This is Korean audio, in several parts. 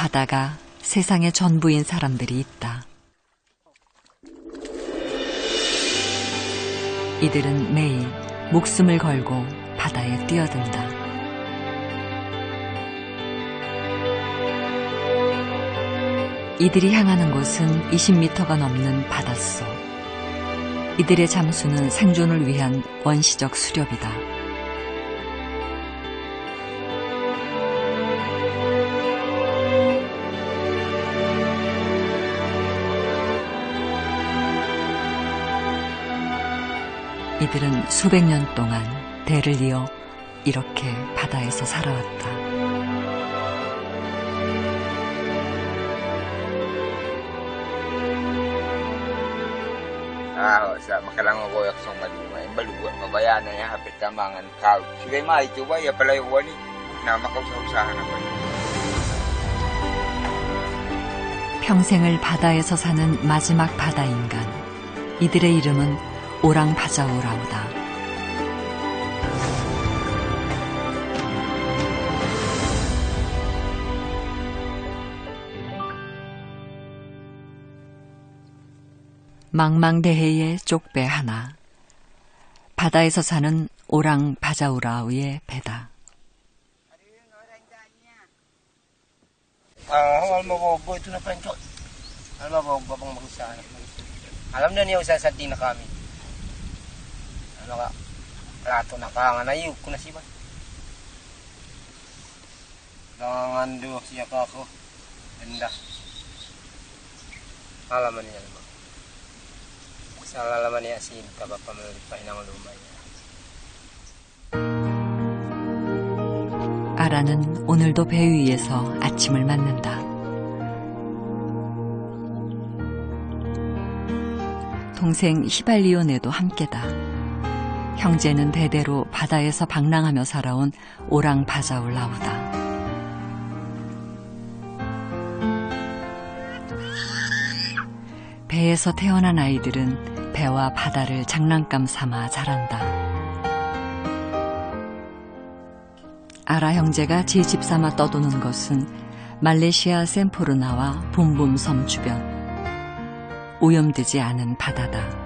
바다가 세상의 전부인 사람들이 있다. 이들은 매일 목숨을 걸고 바다에 뛰어든다. 이들이 향하는 곳은 20m가 넘는 바닷속. 이들의 잠수는 생존을 위한 원시적 수렵이다. 이들은 수백 년 동안 대를 이어 이렇게 바다에서 살아왔다. Sa makalango ko yak song malumay baluwa mabayana niya hapit tamangan kaw sigay mai tuwa ya palay wani na makausahan ako. 평생을 바다에서 사는 마지막 바다 인간. 이들의 이름은 오랑바자오라우다. 망망대해의 쪽배 하나. 바다에서 사는 오랑바자오라우의 배다. Alam na niya usasadi na kami. Ano ka? Lato na ka nga nayug ko na siya. Nangando siya ka ako. Ganda. Alaman niya naman. Sa alalaman niya sin kaba pamalipahin ang lumay niya. 아라는 오늘도 배 위에서 아침을 맞는다. 동생 히발리오네도 함께다. 형제는 대대로 바다에서 방랑하며 살아온 오랑바자올라우다. 배에서 태어난 아이들은 배와 바다를 장난감 삼아 자란다. 아라 형제가 제 집 삼아 떠도는 것은 말레이시아 샘포르나와 붐붐 섬 주변. 오염되지 않은 바다다.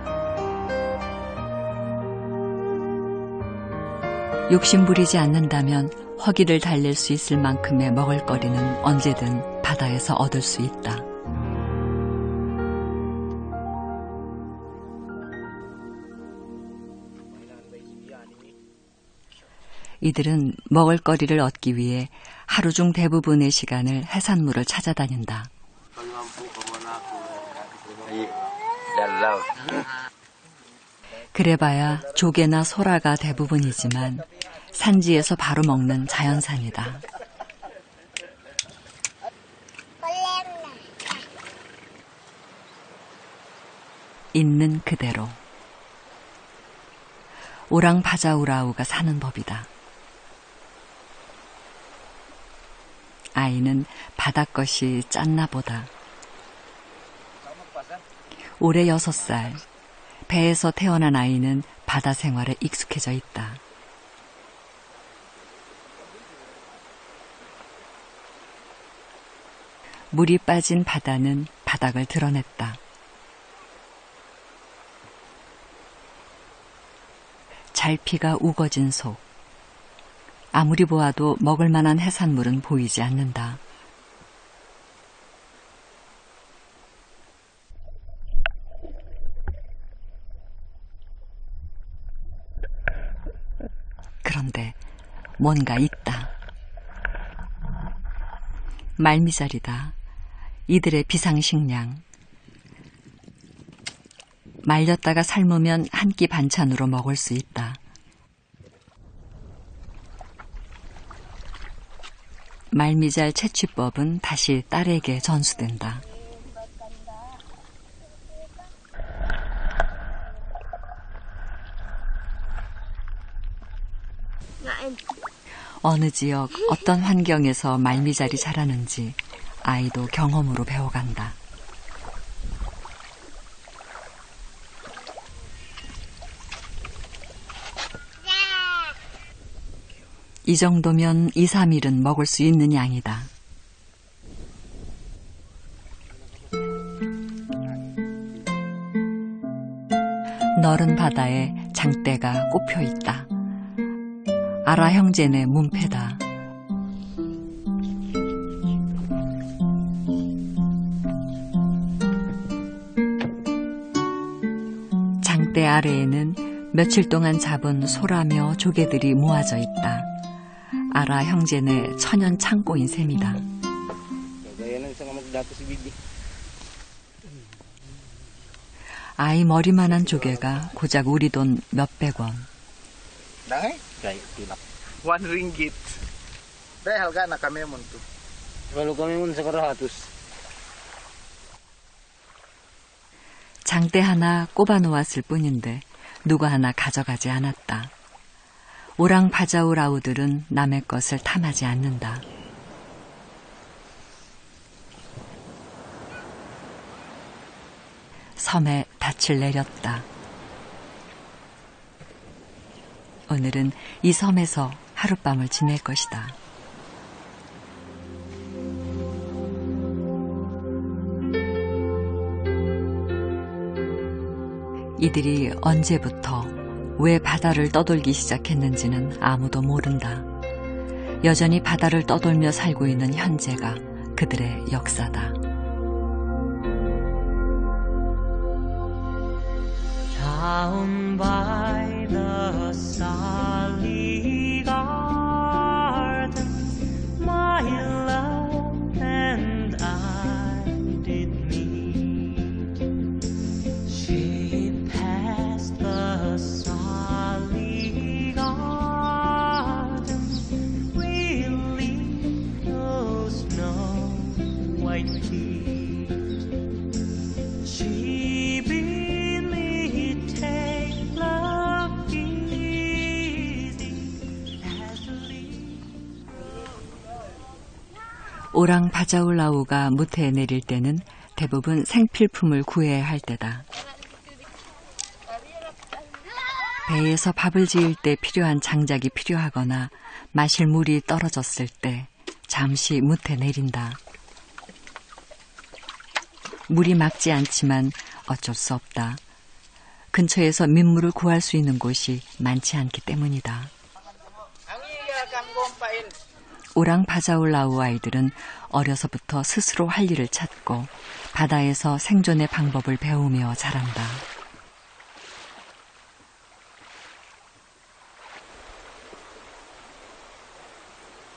욕심 부리지 않는다면 허기를 달랠 수 있을 만큼의 먹을거리는 언제든 바다에서 얻을 수 있다. 이들은 먹을거리를 얻기 위해 하루 중 대부분의 시간을 해산물을 찾아다닌다. 그래봐야 조개나 소라가 대부분이지만 산지에서 바로 먹는 자연산이다. 있는 그대로. 오랑바자오라우가 사는 법이다. 아이는 바닷것이 짰나 보다. 올해 6살, 배에서 태어난 아이는 바다 생활에 익숙해져 있다. 물이 빠진 바다는 바닥을 드러냈다. 잘피가 우거진 속. 아무리 보아도 먹을 만한 해산물은 보이지 않는다. 그런데 뭔가 있다. 말미잘이다. 이들의 비상식량. 말렸다가 삶으면 한 끼 반찬으로 먹을 수 있다. 말미잘 채취법은 다시 딸에게 전수된다. 어느 지역, 어떤 환경에서 말미잘이 자라는지 아이도 경험으로 배워간다. 이 정도면 2, 3일은 먹을 수 있는 양이다. 너른 바다에 장대가 꼽혀 있다. 아라 형제네 문패다. 장대 아래에는 며칠 동안 잡은 소라며 조개들이 모아져 있다. 아라 형제네 천연 창고인 셈이다. 아이 머리만한 조개가 고작 우리 돈 몇백 원. Dahil? 1 ringgit. Dahil halga na kami mo to. Kalau kami mun sa karahatos. 장대 하나 꼽아 놓았을 뿐인데 누가 하나 가져가지 않았다. 오랑 바자울 아우들은 남의 것을 탐하지 않는다. 섬에 닻을 내렸다. 오늘은 이 섬에서 하룻밤을 지낼 것이다. 이들이 언제부터 왜 바다를 떠돌기 시작했는지는 아무도 모른다. 여전히 바다를 떠돌며 살고 있는 현재가 그들의 역사다. Down by the Sally Garden, my love and I did meet. She passed the Sally Garden, reeling those snow white feet. She bid me take love easy as the leaves. 오랑 바자울라우가 무태에 내릴 때는 대부분 생필품을 구해야 할 때다. 배에서 밥을 지을 때 필요한 장작이 필요하거나 마실 물이 떨어졌을 때 잠시 무태 내린다. 물이 맑지 않지만 어쩔 수 없다. 근처에서 민물을 구할 수 있는 곳이 많지 않기 때문이다. 오랑 바자울라우 아이들은 어려서부터 스스로 할 일을 찾고 바다에서 생존의 방법을 배우며 자란다.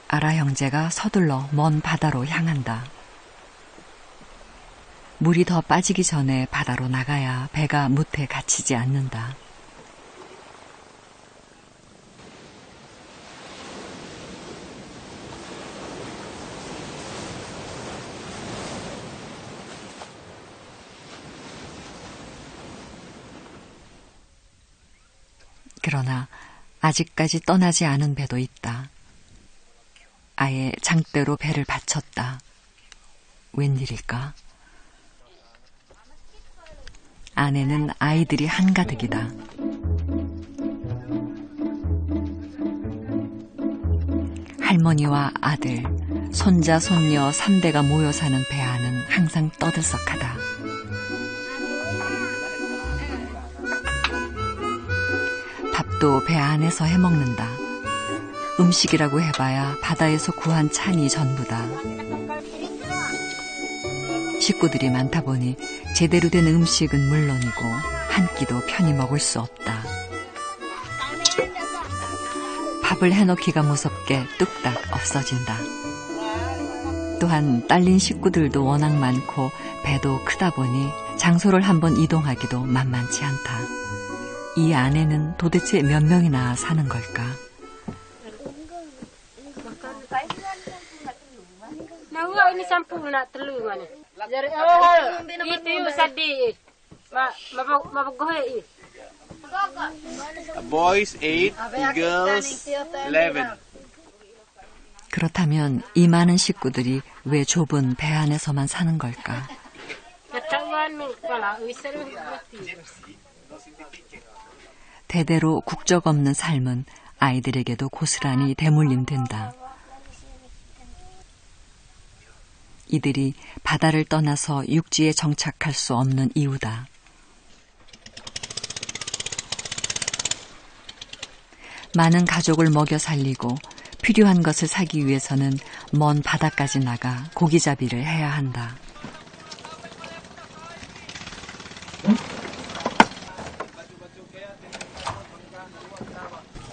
아라 형제가 서둘러 먼 바다로 향한다. 물이 더 빠지기 전에 바다로 나가야 배가 무태에 갇히지 않는다. 그러나 아직까지 떠나지 않은 배도 있다. 아예 장대로 배를 받쳤다. 웬일일까? 안에는 아이들이 한가득이다. 할머니와 아들, 손자, 손녀 3대가 모여 사는 배 안은 항상 떠들썩하다. 밥도 배 안에서 해먹는다. 음식이라고 해봐야 바다에서 구한 찬이 전부다. 식구들이 많다 보니 제대로 된 음식은 물론이고 한 끼도 편히 먹을 수 없다. 밥을 해놓기가 무섭게 뚝딱 없어진다. 또한 딸린 식구들도 워낙 많고 배도 크다 보니 장소를 한번 이동하기도 만만치 않다. 이 안에는 도대체 몇 명이나 사는 걸까? Nawa ini sampul nak telur mana? Dari awal itu sadi, mabagoy. Boys 8, girls 11. 그렇다면 이 많은 식구들이 왜 좁은 배 안에서만 사는 걸까? 대대로 국적 없는 삶은 아이들에게도 고스란히 대물림된다. 이들이 바다를 떠나서 육지에 정착할 수 없는 이유다. 많은 가족을 먹여 살리고 필요한 것을 사기 위해서는 먼 바다까지 나가 고기잡이를 해야 한다.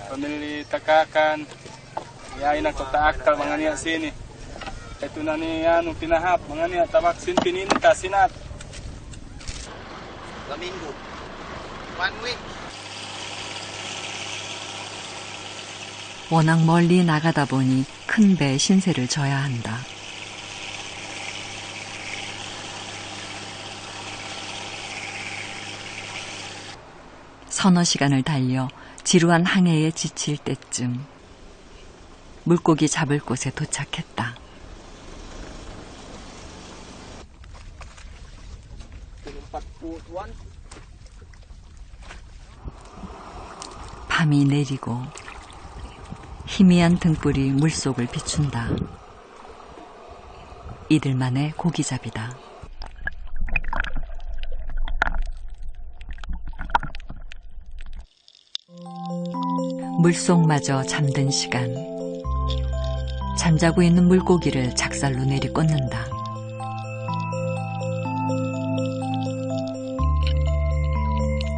Pamili takakan, yain ako taakal mga niya sini. Ito na niya pinahap, mga niya tabaksin pininta sinat. Minggu. 1 week. 워낙 멀리 나가다 보니 큰 배에 신세를 져야 한다. 서너 시간을 달려 지루한 항해에 지칠 때쯤 물고기 잡을 곳에 도착했다. 밤이 내리고 희미한 등불이 물속을 비춘다. 이들만의 고기잡이다. 물속마저 잠든 시간. 잠자고 있는 물고기를 작살로 내리꽂는다.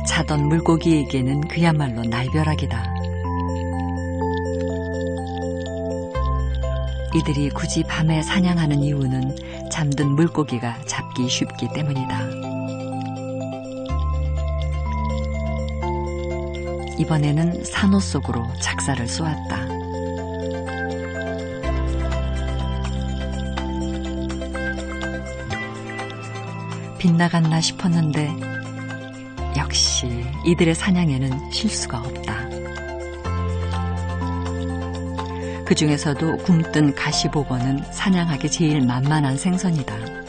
자던 물고기에게는 그야말로 날벼락이다. 이들이 굳이 밤에 사냥하는 이유는 잠든 물고기가 잡기 쉽기 때문이다. 이번에는 산호 속으로 작살을 쏘았다. 빗나갔나 싶었는데 역시 이들의 사냥에는 실수가 없다. 그 중에서도 굼뜬 가시복어는 사냥하기 제일 만만한 생선이다.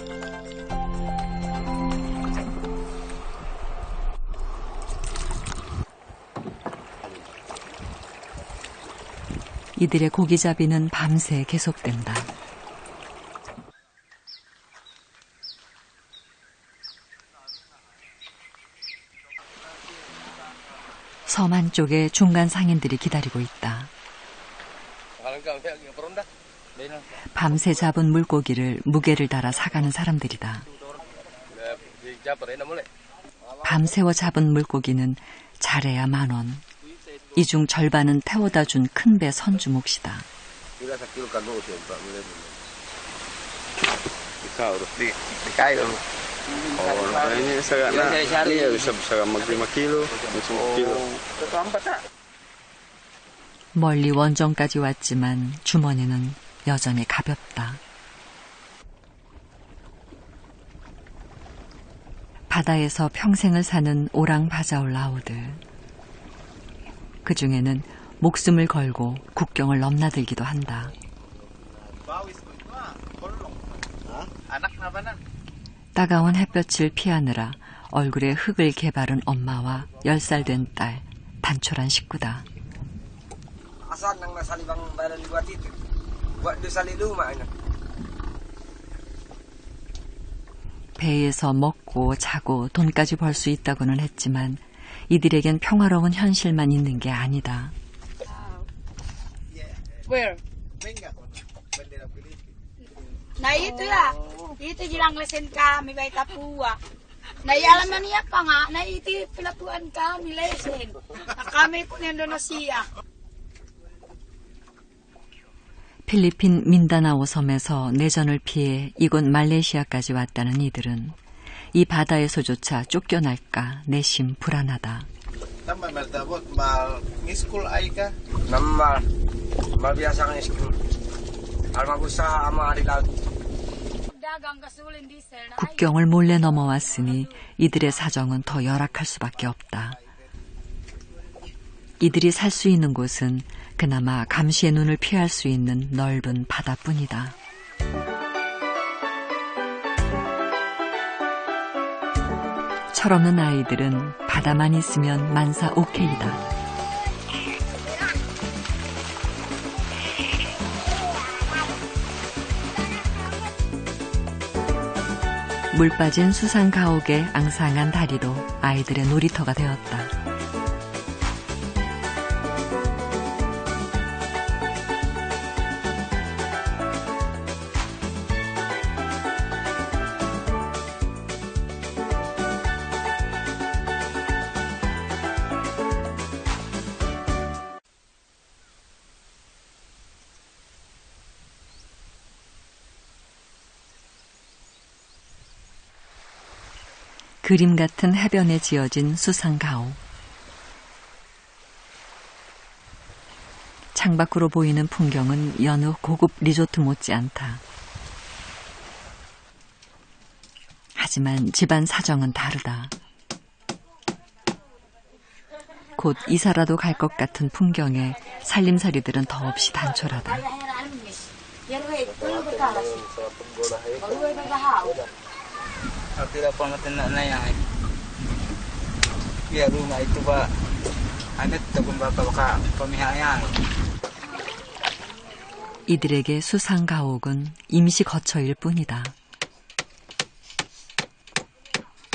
이들의 고기잡이는 밤새 계속된다. 섬 한쪽에 중간 상인들이 기다리고 있다. 밤새 잡은 물고기를 무게를 달아 사가는 사람들이다. 밤새워 잡은 물고기는 잘해야 10,000원. 이 중 절반은 태워다 준 큰 배 선주 몫이다. 멀리 원정까지 왔지만 주머니는 여전히 가볍다. 바다에서 평생을 사는 오랑바자올라우들. 그 중에는 목숨을 걸고 국경을 넘나들기도 한다. 따가운 햇볕을 피하느라 얼굴에 흙을 개바른 엄마와 10살 된 딸, 단촐한 식구다. 배에서 먹고 자고 돈까지 벌 수 있다고는 했지만 이들에겐 평화로운 현실만 있는 게 아니다. Where? Na itu lah, itu jilang lesen kami baik Papua. Na alaman niya pa nga, na itu pelabuhan kami lesen. Na kami pun Indonesia. 필리핀 민다나오 섬에서 내전을 피해 이곳 말레이시아까지 왔다는 이들은 이 바다에서조차 쫓겨날까 내심 불안하다. 국경을 몰래 넘어왔으니 이들의 사정은 더 열악할 수밖에 없다. 이들이 살 수 있는 곳은 그나마 감시의 눈을 피할 수 있는 넓은 바다뿐이다. 철없는 아이들은 바다만 있으면 만사 오케이다. 물 빠진 수상 가옥의 앙상한 다리도 아이들의 놀이터가 되었다. 그림 같은 해변에 지어진 수상가옥. 창밖으로 보이는 풍경은 여느 고급 리조트 못지않다. 하지만 집안 사정은 다르다. 곧 이사라도 갈 것 같은 풍경에 살림살이들은 더없이 단촐하다. Tidak pernah tenang naya. Biar rumah itu pak, anet ataupun bapak pemihaknya. 이들에게 수상가옥은 임시 거처일 뿐이다.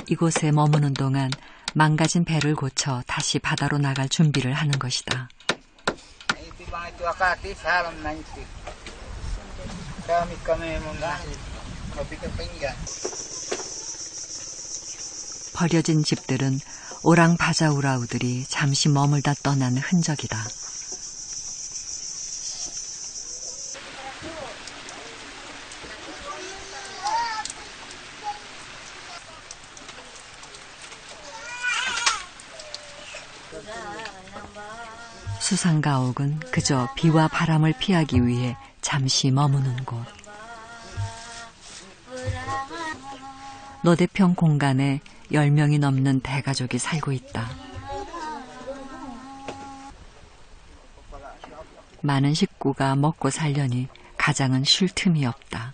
이곳에 머무는 동안 망가진 배를 고쳐 다시 바다로 나갈 준비를 하는 것이다. Itu bang itu akati salam na itu. Kami muna kopi kepinggan. 버려진 집들은 오랑바자우라우들이 잠시 머물다 떠난 흔적이다. 수상가옥은 그저 비와 바람을 피하기 위해 잠시 머무는 곳. 너대평 공간에 10명이 넘는 대가족이 살고 있다. 많은 식구가 먹고 살려니 가장은 쉴 틈이 없다.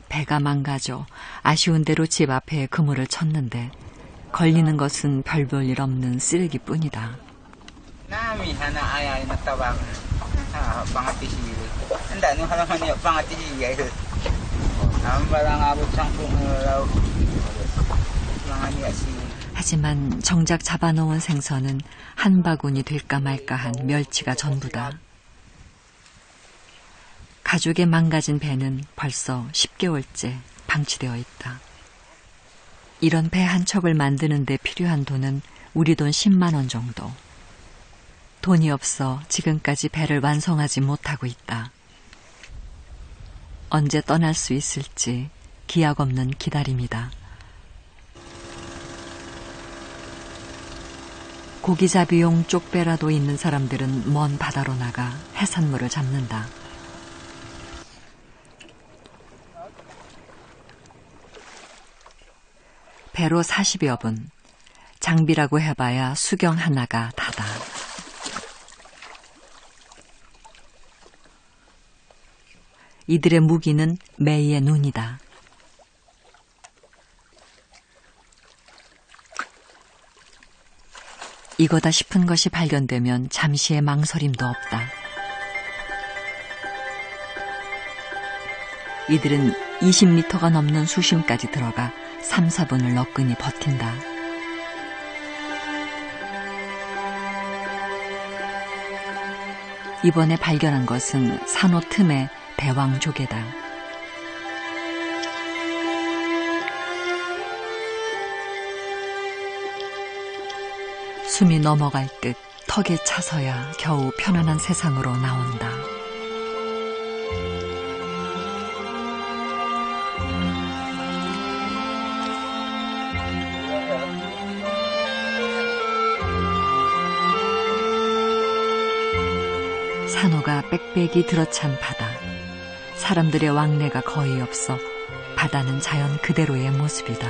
배가 망가져 아쉬운 대로 집 앞에 그물을 쳤는데 걸리는 것은 별 볼 일 없는 쓰레기뿐이다. Nami hana ayah nak tabang. Pangati siya. Anda no halaman niya pangati siya. Ambalang abot sangkung raw. Mga niya siya. 하지만 정작 잡아놓은 생선은 한 바구니 될까 말까한 멸치가 전부다. 가족의 망가진 배는 벌써 10개월째 방치되어 있다. 이런 배 한 척을 만드는 데 필요한 돈은 우리 돈 10만 원 정도. 돈이 없어 지금까지 배를 완성하지 못하고 있다. 언제 떠날 수 있을지 기약 없는 기다림이다. 고기잡이용 쪽배라도 있는 사람들은 먼 바다로 나가 해산물을 잡는다. 배로 40여 분, 장비라고 해봐야 수경 하나가 다다. 이들의 무기는 매의 눈이다. 이거다 싶은 것이 발견되면 잠시의 망설임도 없다. 이들은 20m가 넘는 수심까지 들어가 3, 4분을 너끈히 버틴다. 이번에 발견한 것은 산호 틈의 대왕조개다. 숨이 넘어갈 듯 턱에 차서야 겨우 편안한 세상으로 나온다. 산호가 빽빽이 들어찬 바다. 사람들의 왕래가 거의 없어 바다는 자연 그대로의 모습이다.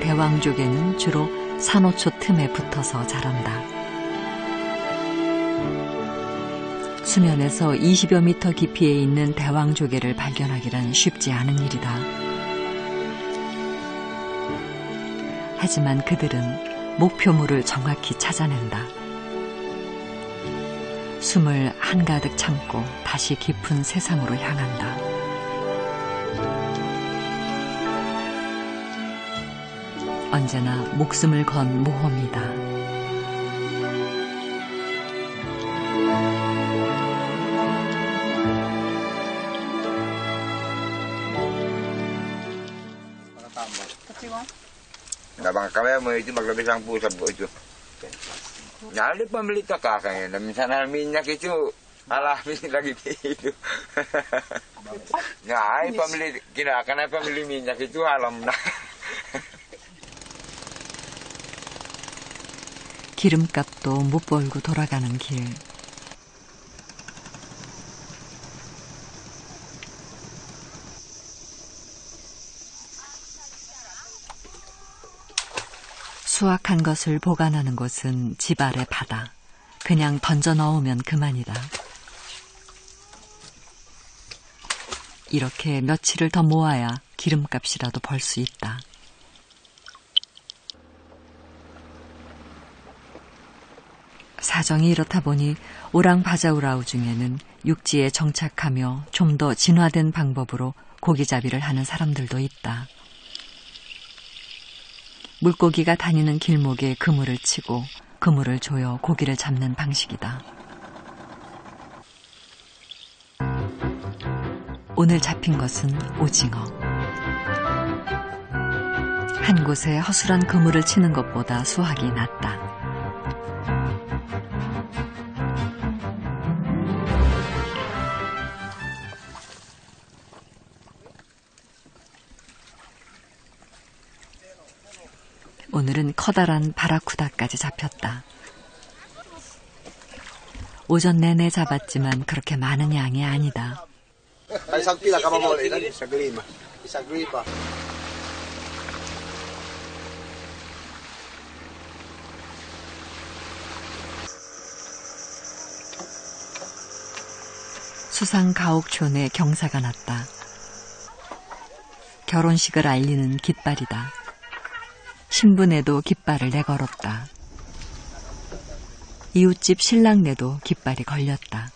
대왕조개는 주로 산호초 틈에 붙어서 자란다. 수면에서 20여 미터 깊이에 있는 대왕조개를 발견하기란 쉽지 않은 일이다. 하지만 그들은 목표물을 정확히 찾아낸다. 숨을 한가득 참고 다시 깊은 세상으로 향한다. 언제나 목숨을 건 모험이다. Nggak bang, kami mau itu maglabis ang pusa po itu. Ya ada pembeli tokak kayaknya. Misalnya minyak itu alami lagi itu. Ya, pembeli kira karena pembeli minyak itu alam dah. 기름값도 못 벌고 돌아가는 길. 수확한 것을 보관하는 곳은 집 아래 바다. 그냥 던져 넣으면 그만이다. 이렇게 며칠을 더 모아야 기름값이라도 벌 수 있다. 사정이 이렇다 보니 오랑바자우라우 중에는 육지에 정착하며 좀 더 진화된 방법으로 고기잡이를 하는 사람들도 있다. 물고기가 다니는 길목에 그물을 치고 그물을 조여 고기를 잡는 방식이다. 오늘 잡힌 것은 오징어. 한 곳에 허술한 그물을 치는 것보다 수확이 낫다. 오늘은 커다란 바라쿠다까지 잡혔다. 오전 내내 잡았지만 그렇게 많은 양이 아니다. 수상 가옥촌에 경사가 났다. 결혼식을 알리는 깃발이다. 신부네도 깃발을 내걸었다. 이웃집 신랑네도 깃발이 걸렸다.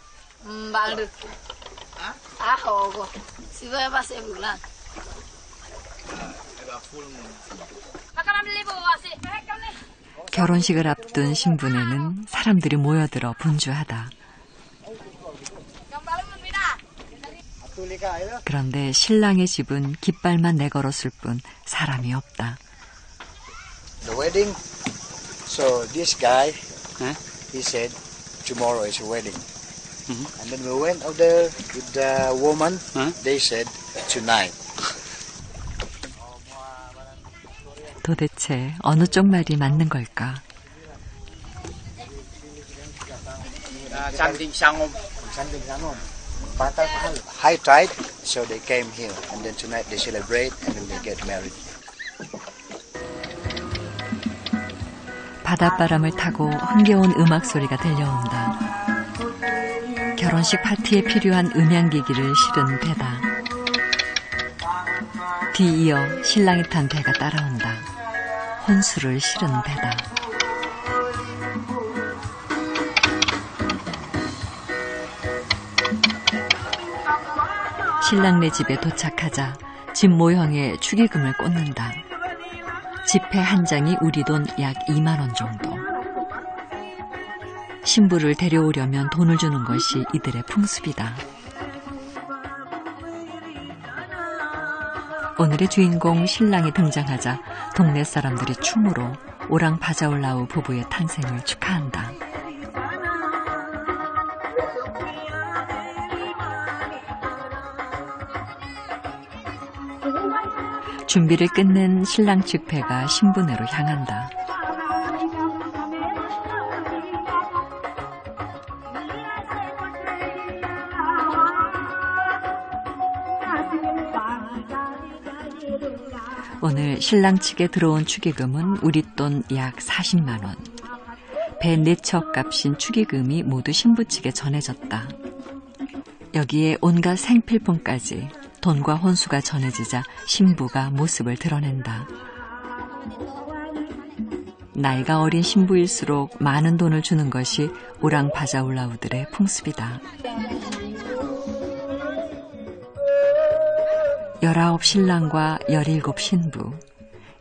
결혼식을 앞둔 신부네는 사람들이 모여들어 분주하다. 그런데 신랑의 집은 깃발만 내걸었을 뿐 사람이 없다. The wedding. So this guy, he said, tomorrow is a wedding. And then we went out there with the woman. They said, tonight. 도대체 어느 쪽 말이 맞는 걸까? High tide, so they came here. And then tonight they celebrate and then they get married. 바닷바람을 타고 흥겨운 음악 소리가 들려온다. 결혼식 파티에 필요한 음향기기를 실은 배다. 뒤이어 신랑이 탄 배가 따라온다. 혼수를 실은 배다. 신랑네 집에 도착하자 집 모형에 축의금을 꽂는다. 지폐 한 장이 우리 돈 약 2만 원 정도. 신부를 데려오려면 돈을 주는 것이 이들의 풍습이다. 오늘의 주인공 신랑이 등장하자 동네 사람들이 춤으로 오랑바자올라우 부부의 탄생을 축하한다. 준비를 끝낸 신랑 측 배가 신부네로 향한다. 오늘 신랑 측에 들어온 축의금은 우리 돈 약 40만 원. 배 4척 값인 축의금이 모두 신부 측에 전해졌다. 여기에 온갖 생필품까지 돈과 혼수가 전해지자 신부가 모습을 드러낸다. 나이가 어린 신부일수록 많은 돈을 주는 것이 오랑바자올라우들의 풍습이다. 19 신랑과 17 신부,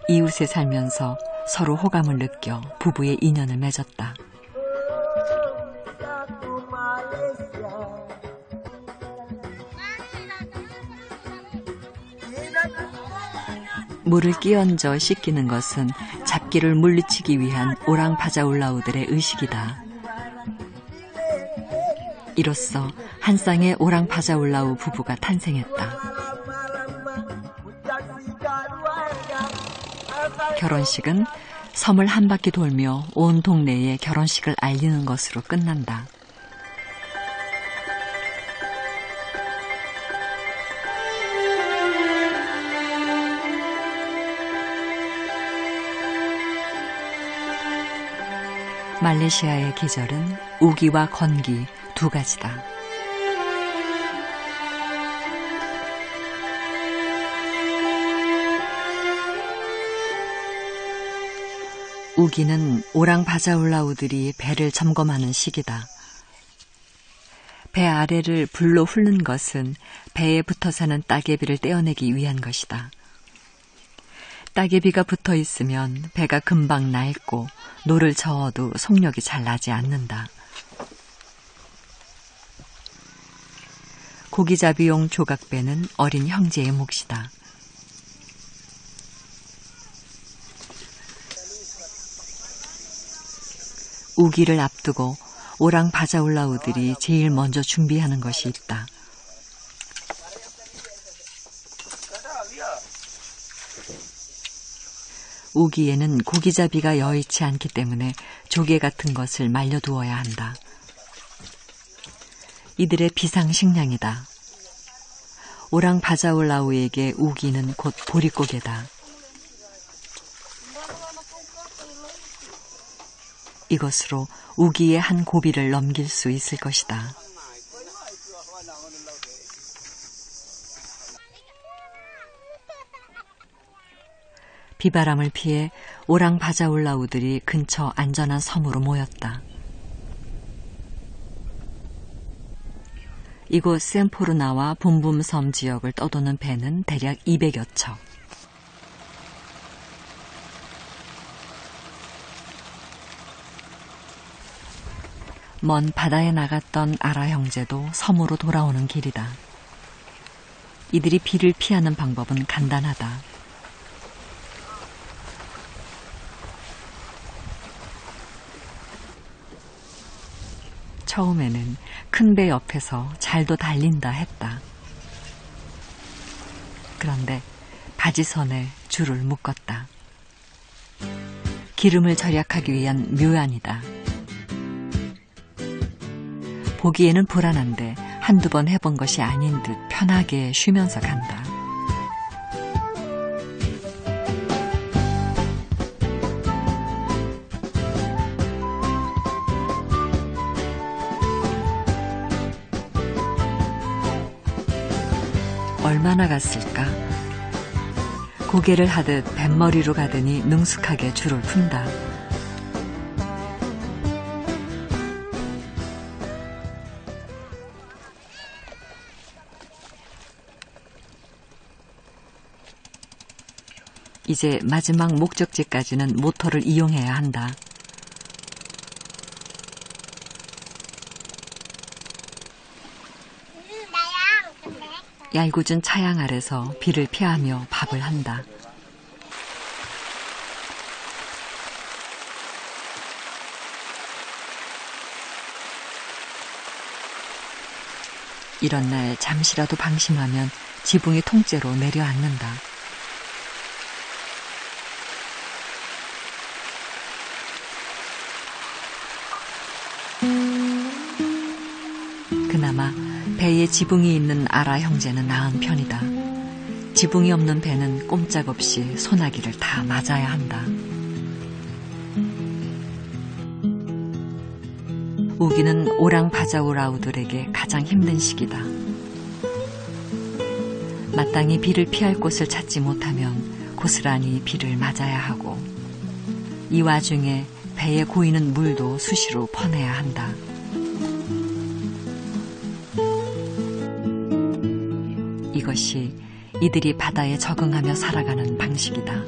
이웃에 살면서 서로 호감을 느껴 부부의 인연을 맺었다. 물을 끼얹어 씻기는 것은 잡기를 물리치기 위한 오랑파자울라우들의 의식이다. 이로써 한 쌍의 오랑파자울라우 부부가 탄생했다. 결혼식은 섬을 한 바퀴 돌며 온 동네에 결혼식을 알리는 것으로 끝난다. 말레이시아의 계절은 우기와 건기 두 가지다. 우기는 오랑바자울라우들이 배를 점검하는 시기다. 배 아래를 불로 훑는 것은 배에 붙어 사는 따개비를 떼어내기 위한 것이다. 따개비가 붙어 있으면 배가 금방 낡고 노를 저어도 속력이 잘 나지 않는다. 고기잡이용 조각배는 어린 형제의 몫이다. 우기를 앞두고 오랑바자울라우들이 제일 먼저 준비하는 것이 있다. 우기에는 고기잡이가 여의치 않기 때문에 조개 같은 것을 말려두어야 한다. 이들의 비상식량이다. 오랑바자울라우에게 우기는 곧 보릿고개다. 이것으로 우기의 한 고비를 넘길 수 있을 것이다. 비바람을 피해 오랑바자울라우들이 근처 안전한 섬으로 모였다. 이곳 샘포르나와 붐붐섬 지역을 떠도는 배는 대략 200여 척. 먼 바다에 나갔던 아라 형제도 섬으로 돌아오는 길이다. 이들이 비를 피하는 방법은 간단하다. 처음에는 큰 배 옆에서 잘도 달린다 했다. 그런데 바지선에 줄을 묶었다. 기름을 절약하기 위한 묘안이다. 보기에는 불안한데 한두 번 해본 것이 아닌 듯 편하게 쉬면서 간다. 얼마나 갔을까? 고개를 하듯 뱃머리로 가더니 능숙하게 줄을 푼다. 이제 마지막 목적지까지는 모터를 이용해야 한다. 얄궂은 차양 아래서 비를 피하며 밥을 한다. 이런 날 잠시라도 방심하면 지붕이 통째로 내려앉는다. 그나마 배에 지붕이 있는 아라 형제는 나은 편이다. 지붕이 없는 배는 꼼짝없이 소나기를 다 맞아야 한다. 우기는 오랑바자울라우들에게 가장 힘든 시기다. 마땅히 비를 피할 곳을 찾지 못하면 고스란히 비를 맞아야 하고, 이 와중에 배에 고이는 물도 수시로 퍼내야 한다. 이것이 이들이 바다에 적응하며 살아가는 방식이다.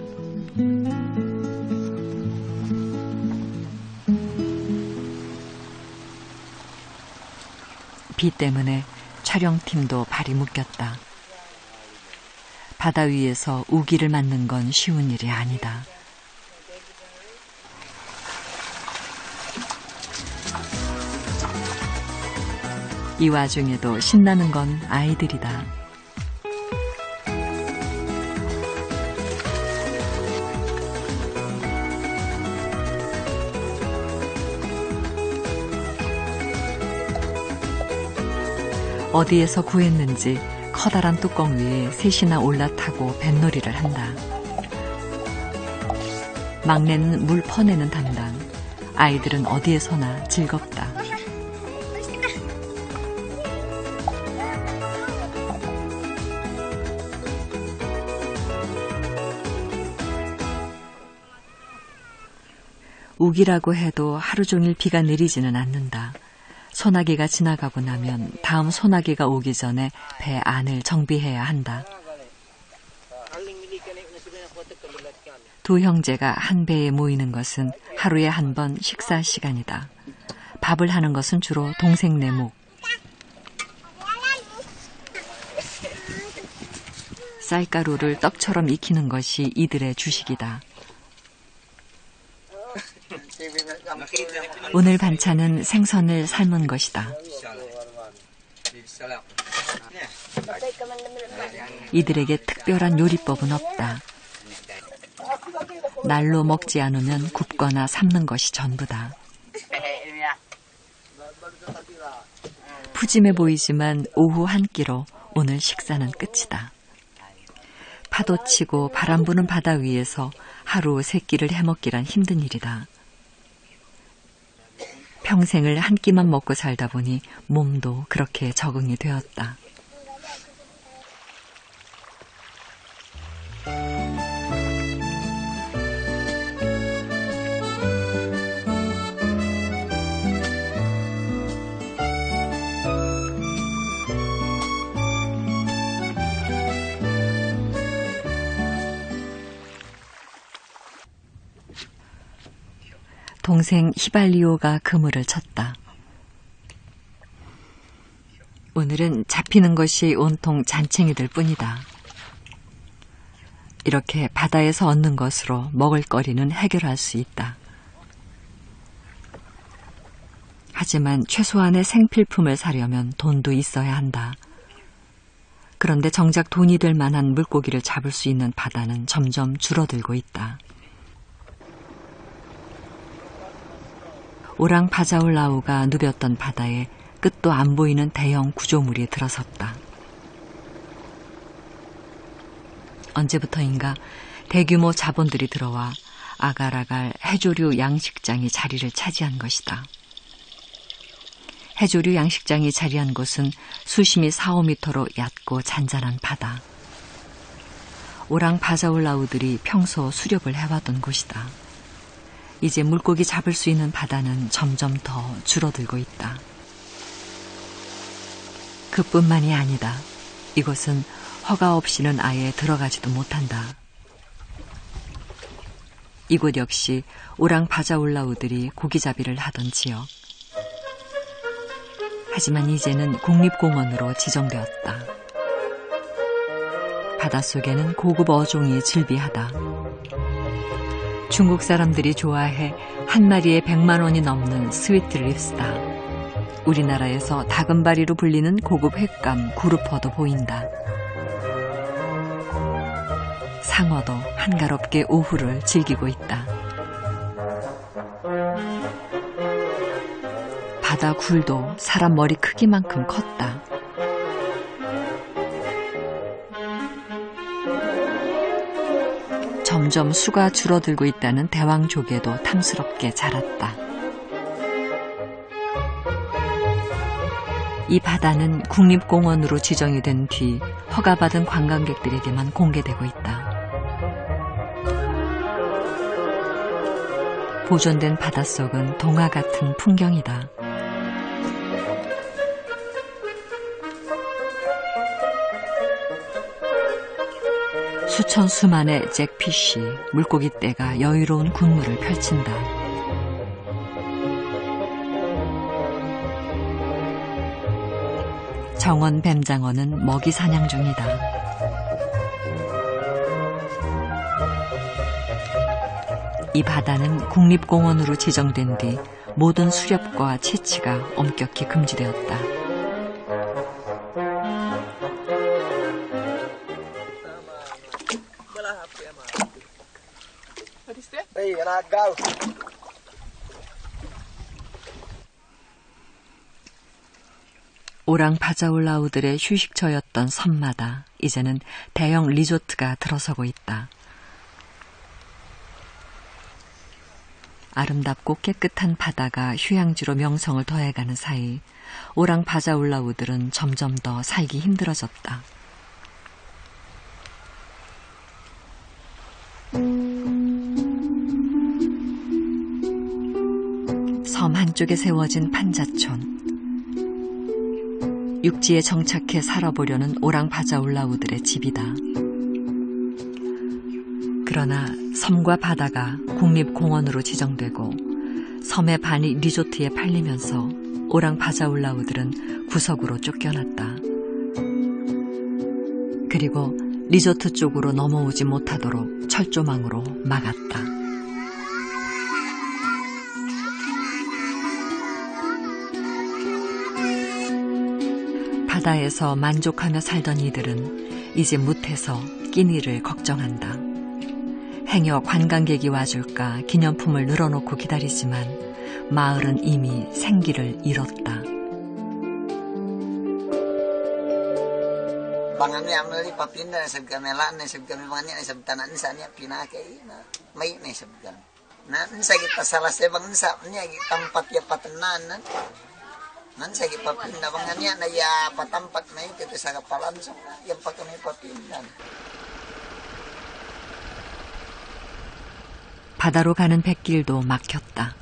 비 때문에 촬영팀도 발이 묶였다. 바다 위에서 우기를 맞는 건 쉬운 일이 아니다. 이 와중에도 신나는 건 아이들이다. 어디에서 구했는지 커다란 뚜껑 위에 셋이나 올라타고 뱃놀이를 한다. 막내는 물 퍼내는 담당, 아이들은 어디에서나 즐겁다. 우기라고 해도 하루 종일 비가 내리지는 않는다. 소나기가 지나가고 나면 다음 소나기가 오기 전에 배 안을 정비해야 한다. 두 형제가 한 배에 모이는 것은 하루에 한 번 식사 시간이다. 밥을 하는 것은 주로 동생네 목. 쌀가루를 떡처럼 익히는 것이 이들의 주식이다. 오늘 반찬은 생선을 삶은 것이다. 이들에게 특별한 요리법은 없다. 날로 먹지 않으면 굽거나 삶는 것이 전부다. 푸짐해 보이지만 오후 한 끼로 오늘 식사는 끝이다. 파도치고 바람 부는 바다 위에서 하루 세 끼를 해먹기란 힘든 일이다. 평생을 한 끼만 먹고 살다 보니 몸도 그렇게 적응이 되었다. 동생 히발리오가 그물을 쳤다. 오늘은 잡히는 것이 온통 잔챙이들 뿐이다. 이렇게 바다에서 얻는 것으로 먹을거리는 해결할 수 있다. 하지만 최소한의 생필품을 사려면 돈도 있어야 한다. 그런데 정작 돈이 될 만한 물고기를 잡을 수 있는 바다는 점점 줄어들고 있다. 오랑 바자울라우가 누볐던 바다에 끝도 안 보이는 대형 구조물이 들어섰다. 언제부터인가 대규모 자본들이 들어와 아갈아갈 해조류 양식장이 자리를 차지한 것이다. 해조류 양식장이 자리한 곳은 수심이 4~5m로 얕고 잔잔한 바다. 오랑 바자울라우들이 평소 수렵을 해왔던 곳이다. 이제 물고기 잡을 수 있는 바다는 점점 더 줄어들고 있다. 그뿐만이 아니다. 이곳은 허가 없이는 아예 들어가지도 못한다. 이곳 역시 오랑 바자울라우들이 고기잡이를 하던 지역. 하지만 이제는 국립공원으로 지정되었다. 바닷속에는 고급 어종이 즐비하다. 중국 사람들이 좋아해 한 마리에 100만 원이 넘는 스위트 립스다. 우리나라에서 다금바리로 불리는 고급 횟감 구루퍼도 보인다. 상어도 한가롭게 오후를 즐기고 있다. 바다 굴도 사람 머리 크기만큼 컸다. 점점 수가 줄어들고 있다는 대왕조개도 탐스럽게 자랐다. 이 바다는 국립공원으로 지정이 된 뒤 허가받은 관광객들에게만 공개되고 있다. 보존된 바닷속은 동화 같은 풍경이다. 수천 수만의 잭피쉬, 물고기떼가 여유로운 군무를 펼친다. 정원 뱀장어는 먹이 사냥 중이다. 이 바다는 국립공원으로 지정된 뒤 모든 수렵과 채취가 엄격히 금지되었다. 오랑 바자올라우들의 휴식처였던 섬마다 이제는 대형 리조트가 들어서고 있다. 아름답고 깨끗한 바다가 휴양지로 명성을 더해가는 사이 오랑 바자올라우들은 점점 더 살기 힘들어졌다. 섬 한쪽에 세워진 판자촌. 육지에 정착해 살아보려는 오랑 바자올라우들의 집이다. 그러나 섬과 바다가 국립공원으로 지정되고 섬의 반이 리조트에 팔리면서 오랑 바자올라우들은 구석으로 쫓겨났다. 그리고 리조트 쪽으로 넘어오지 못하도록 철조망으로 막았다. 바다에서 만족하며 살던 이들은 이제 못해서 끼니를 걱정한다. 행여 관광객이 와줄까 기념품을 늘어놓고 기다리지만 마을은 이미 생기를 잃었다. Bangani amli papinda sabgan melan sabgan mani sabtan ansa ni pinake na may na sabgan. Na ansa kita salah sebang ansa ni tempat ya patenan. Nanti saya papinda bangnya na ya patampat na itu sa kapalan so yang pakami papinda. 바다로 가는 뱃길도 막혔다.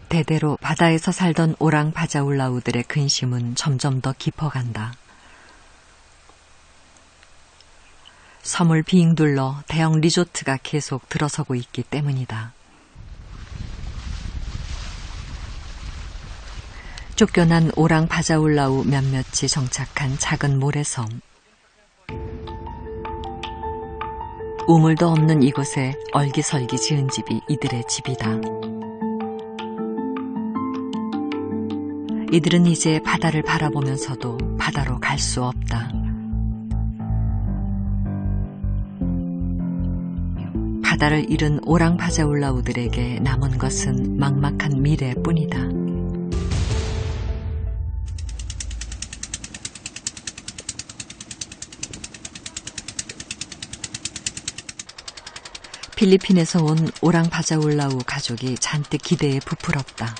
대대로 바다에서 살던 오랑 바자올라우들의 근심은 점점 더 깊어간다. 섬을 빙 둘러 대형 리조트가 계속 들어서고 있기 때문이다. 쫓겨난 오랑 바자올라우 몇몇이 정착한 작은 모래섬. 우물도 없는 이곳에 얼기설기 지은 집이 이들의 집이다. 이들은 이제 바다를 바라보면서도 바다로 갈 수 없다. 바다를 잃은 오랑 바자올라우들에게 남은 것은 막막한 미래뿐이다. 필리핀에서 온 오랑 바자올라우 가족이 잔뜩 기대에 부풀었다.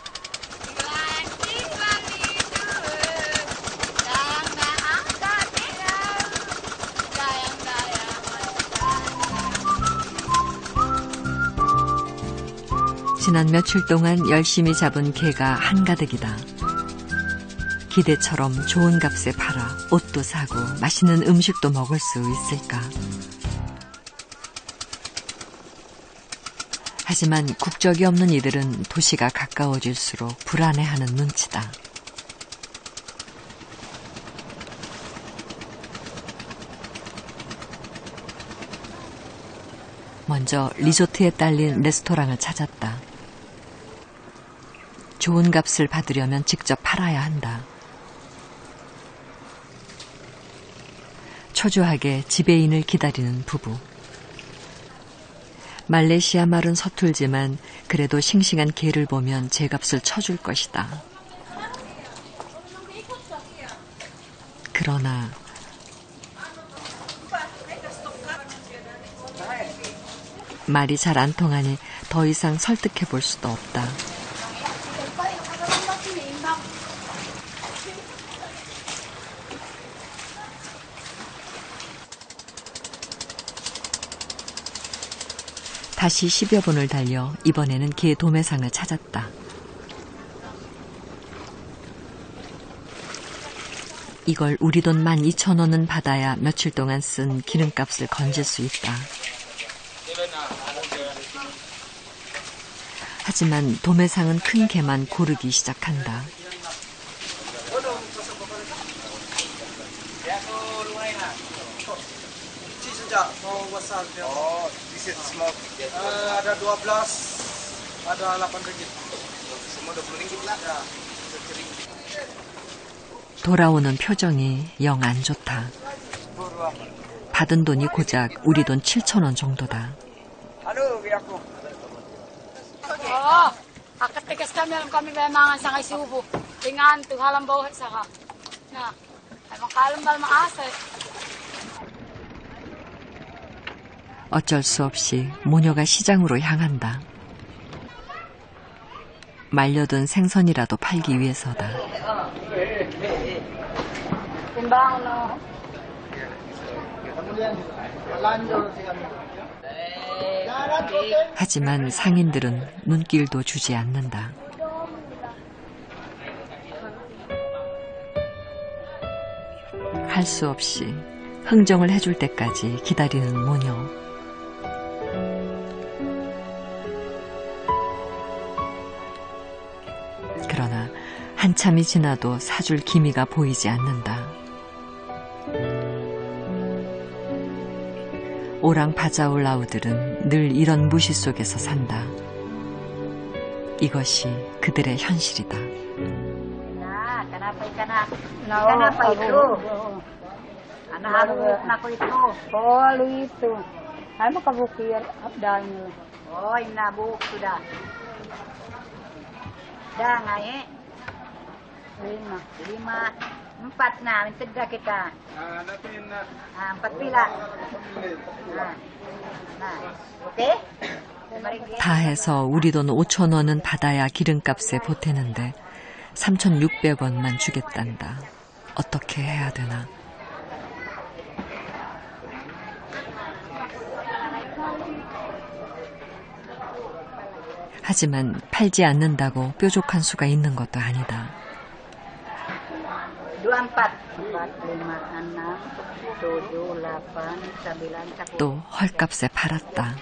지난 며칠 동안 열심히 잡은 게가 한가득이다. 기대처럼 좋은 값에 팔아 옷도 사고 맛있는 음식도 먹을 수 있을까? 하지만 국적이 없는 이들은 도시가 가까워질수록 불안해하는 눈치다. 먼저 리조트에 딸린 레스토랑을 찾았다. 좋은 값을 받으려면 직접 팔아야 한다. 초조하게 지배인을 기다리는 부부. 말레이시아 말은 서툴지만 그래도 싱싱한 게를 보면 제 값을 쳐줄 것이다. 그러나 말이 잘 안 통하니 더 이상 설득해 볼 수도 없다. 다시 10여 분을 달려 이번에는 게 도매상을 찾았다. 이걸 우리 돈 12,000원은 받아야 며칠 동안 쓴 기름값을 건질 수 있다. 하지만 도매상은 큰 게만 고르기 시작한다. tidak mau besar dia. Oh, this is small. Ada 12, ada 8 ringgit. Semua 20 ringgit lah. Ya, 20 ringgit. 돌아오는 표정이 영 안 좋다. 받은 돈이 고작 우리 돈 7,000원 정도다. Ano, aku. Oo. Akatikas kami mangan sa kay subo. Tingan tu halang bawah saka. Na. Ay makalambal maasay. 어쩔 수 없이 모녀가 시장으로 향한다. 말려둔 생선이라도 팔기 위해서다. Timbang no. 하지만 상인들은 눈길도 주지 않는다. 할 수 없이 흥정을 해줄 때까지 기다리는 모녀. 그러나 한참이 지나도 사줄 기미가 보이지 않는다. 오랑 바자올라우들은 늘 이런 무시 속에서 산다. 이것이 그들의 현실이다. Kenapa itu? Anak aku itu. Oh, lu itu. Ay makabukir abdanya. Oh, inabuk sudah. Dah ngai. 5, 4 na, minta kita. Ah, 4 pila. Oke? 다 해서 우리 돈 5,000원은 받아야 기름값에 보태는데 3,600원만 주겠단다. 어떻게 해야 되나? 하지만 팔지 않는다고 뾰족한 수가 있는 것도 아니다. 24, 4, 5, 6, 7, 8, 9, 10. 또 헐값에 팔았다.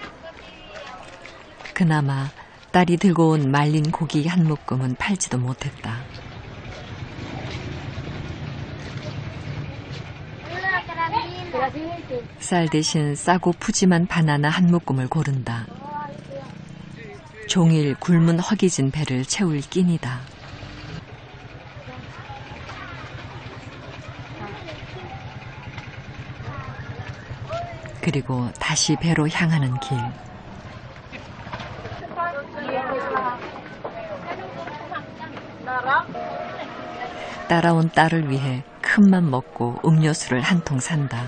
그나마 딸이 들고 온 말린 고기 한 묶음은 팔지도 못했다. 쌀 대신 싸고 푸짐한 바나나 한 묶음을 고른다. 종일 굶은 허기진 배를 채울 끼니다. 그리고 다시 배로 향하는 길. 따라온 딸을 위해 큰맘 먹고 음료수를 한 통 산다.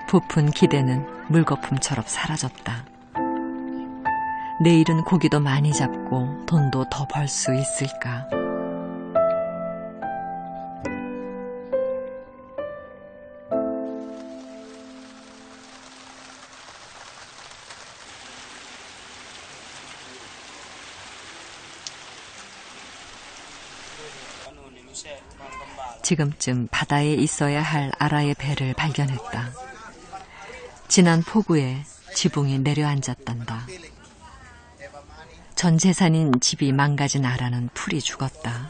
부푼 기대는 물거품처럼 사라졌다. 내일은 고기도 많이 잡고 돈도 더 벌 수 있을까? 지금쯤 바다에 있어야 할 아라의 배를 발견했다. 지난 폭우에 지붕이 내려앉았단다. 전 재산인 집이 망가진 아라는 풀이 죽었다.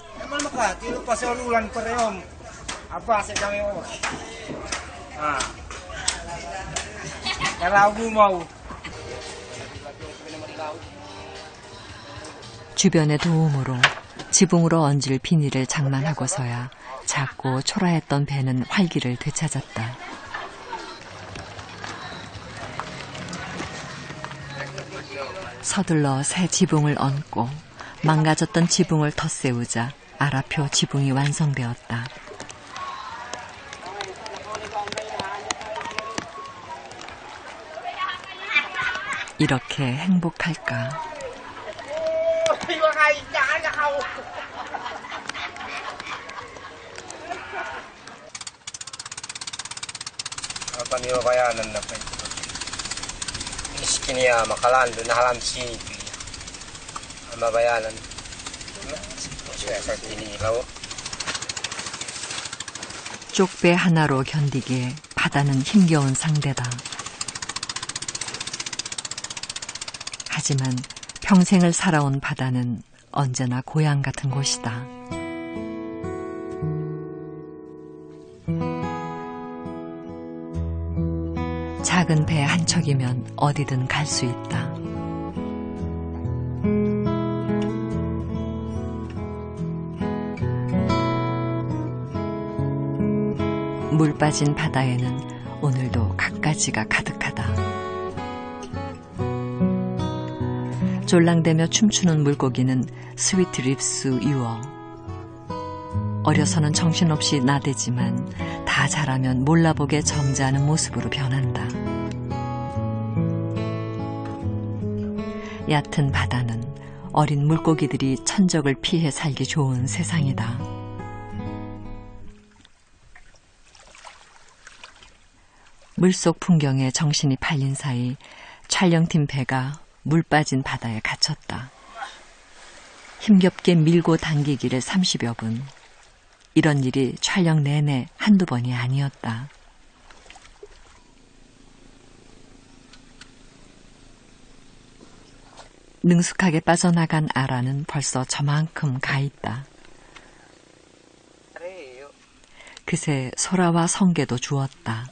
주변의 도움으로 지붕으로 얹을 비닐을 장만하고서야 작고 초라했던 배는 활기를 되찾았다. 서둘러 새 지붕을 얹고 망가졌던 지붕을 덧세우자 아라표 지붕이 완성되었다. 이렇게 행복할까? Paniwabayanan na pa ito. Miskin niya makalaan doon na halam sini. Mabayanan. Siya sa tinilaw. 쪽배 하나로 견디기에 바다는 힘겨운 상대다. 하지만 평생을 살아온 바다는 언제나 고향 같은 곳이다. 작은 배 한 척이면 어디든 갈 수 있다. 물 빠진 바다에는 오늘도 갖가지가 가득하다. 졸랑대며 춤추는 물고기는 스위트 립스 유어. 어려서는 정신없이 나대지만 다 자라면 몰라보게 점잖은 모습으로 변한다. 얕은 바다는 어린 물고기들이 천적을 피해 살기 좋은 세상이다. 물속 풍경에 정신이 팔린 사이 촬영팀 배가 물 빠진 바다에 갇혔다. 힘겹게 밀고 당기기를 30여 분. 이런 일이 촬영 내내 한두 번이 아니었다. 능숙하게 빠져나간 아라는 벌써 저만큼 가 있다. 그새 소라와 성게도 주었다.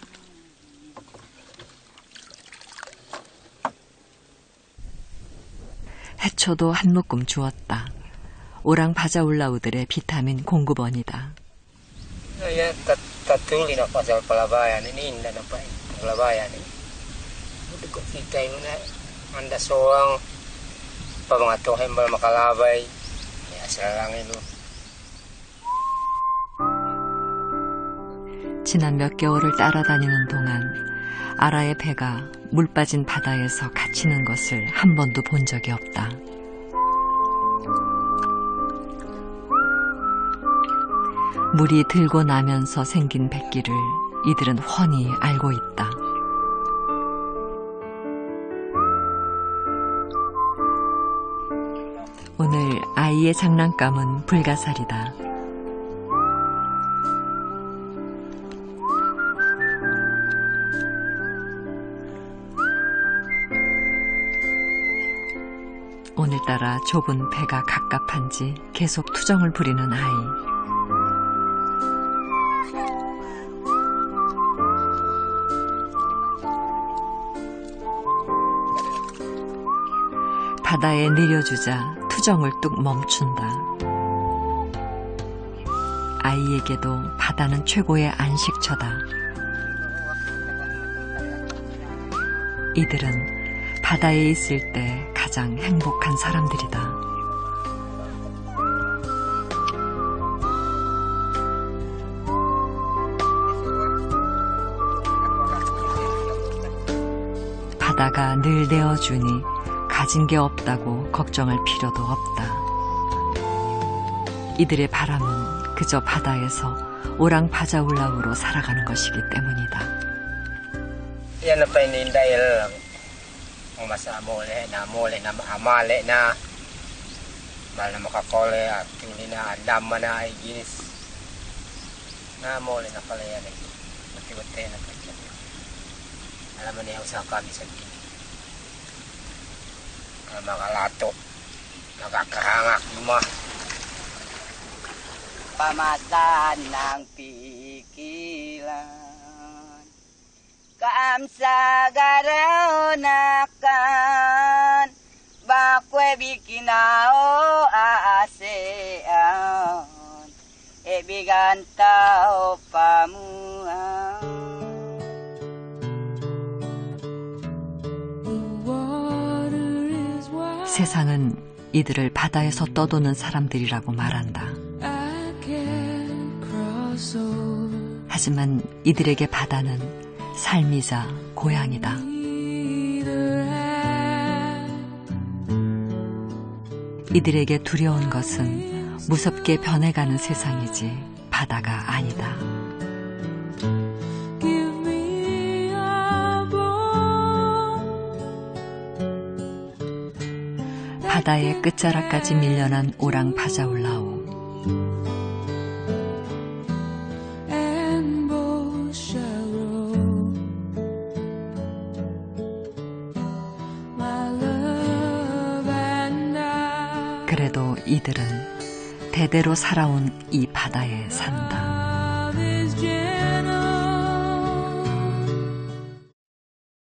해초도 한 묶음 주었다. 오랑 바자울라우들의 비타민 공급원이다. Tatuli na pasal palabayan ini indah na pa palabayan ini. Dukot kita ini na anda soang pa mga to hembal makalabay. Ya salang ilo. 지난 몇 개월을 따라다니는 동안 아라의 배가 물 빠진 바다에서 갇히는 것을 한 번도 본 적이 없다. 물이 들고 나면서 생긴 백기를 이들은 훤히 알고 있다. 오늘 아이의 장난감은 불가사리다. 오늘따라 좁은 배가 갑갑한지 계속 투정을 부리는 아이. 바다에 내려주자 투정을 뚝 멈춘다. 아이에게도 바다는 최고의 안식처다. 이들은 바다에 있을 때 가장 행복한 사람들이다. 바다가 늘 내어주니 가진 게 없다고 걱정할 필요도 없다. 이들의 바람은 그저 바다에서 오랑 바자울라우로 살아가는 것이기 때문이다. Yan na pa ini dahil masamole na amale na mal na makakole at hindi na adam na ay ginis na mole na pala yan eh. Mati-mati na pa siya. Alam mo niya usaha kami sa gini. Makalato, nakakahangak mo. Pamasan ng pikilan, kaamsa garaw nakan, bakwe bikinao aasean, ebigan tao pamuhan. 세상은 이들을 바다에서 떠도는 사람들이라고 말한다. 하지만 이들에게 바다는 삶이자 고향이다. 이들에게 두려운 것은 무섭게 변해가는 세상이지 바다가 아니다. 바다의 끝자락까지 밀려난 오랑 바자울라우. 그래도 이들은 대대로 살아온 이 바다에 산다.